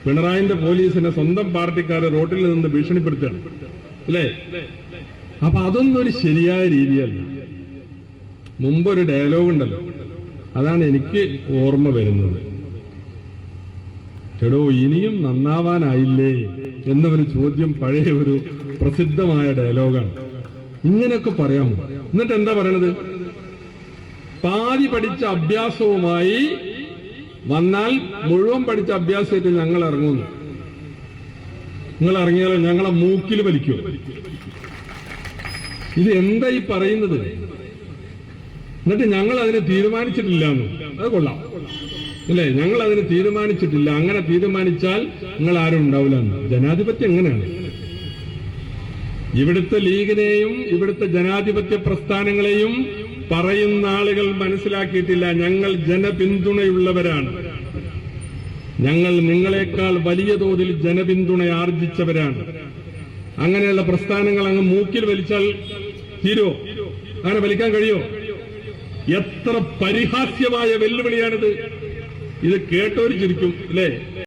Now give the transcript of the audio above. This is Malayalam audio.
പിണറായിന്റെ പോലീസിനെ സ്വന്തം പാർട്ടിക്കാരെ റോട്ടിൽ നിന്ന് ഭീഷണിപ്പെടുത്തുകയാണ് അല്ലേ? അപ്പൊ അതൊന്നും ഒരു ശരിയായ രീതിയല്ല. മുമ്പൊരു ഡയലോഗ് ഉണ്ടല്ലോ, അതാണ് എനിക്ക് ഓർമ്മ വരുന്നത്. എടോ ഇനിയും നന്നാവാനായില്ലേ എന്നൊരു ചോദ്യം പഴയ ഒരു പ്രസിദ്ധമായ ഡയലോഗാണ്. ഇങ്ങനെയൊക്കെ പറയാമോ? എന്നിട്ട് എന്താ പറയണത്? പാതി പഠിച്ച അഭ്യാസവുമായി വന്നാൽ മുഴുവൻ പഠിച്ച അഭ്യാസമായിട്ട് ഞങ്ങൾ ഇറങ്ങുന്നു. നിങ്ങൾ ഇറങ്ങിയാലോ ഞങ്ങളെ മൂക്കിൽ വലിക്കൂ. ഇത് എന്താ ഈ പറയുന്നത്? എന്നിട്ട് ഞങ്ങൾ അതിനെ തീരുമാനിച്ചിട്ടില്ല എന്ന്. അത് കൊള്ളാം അല്ലേ? ഞങ്ങൾ അതിന് തീരുമാനിച്ചിട്ടില്ല. അങ്ങനെ തീരുമാനിച്ചാൽ നിങ്ങൾ ആരും ഉണ്ടാവില്ല എന്ന്. ജനാധിപത്യം എങ്ങനെയാണ്? ഇവിടുത്തെ ലീഗിനെയും ഇവിടുത്തെ ജനാധിപത്യ പ്രസ്ഥാനങ്ങളെയും പറയുന്ന ആളുകൾ മനസ്സിലാക്കിയിട്ടില്ല. ഞങ്ങൾ ജനപിന്തുണയുള്ളവരാണ്. ഞങ്ങൾ നിങ്ങളെക്കാൾ വലിയ തോതിൽ ജനപിന്തുണ ആർജിച്ചവരാണ്. അങ്ങനെയുള്ള പ്രസ്ഥാനങ്ങൾ അങ്ങ് മൂക്കിൽ വലിച്ചാൽ തീരുമോ? അങ്ങനെ വലിക്കാൻ കഴിയോ? എത്ര പരിഹാസ്യമായ വെല്ലുവിളിയാണിത്! ഇത് കേട്ടോര് ചിരിക്കും അല്ലേ?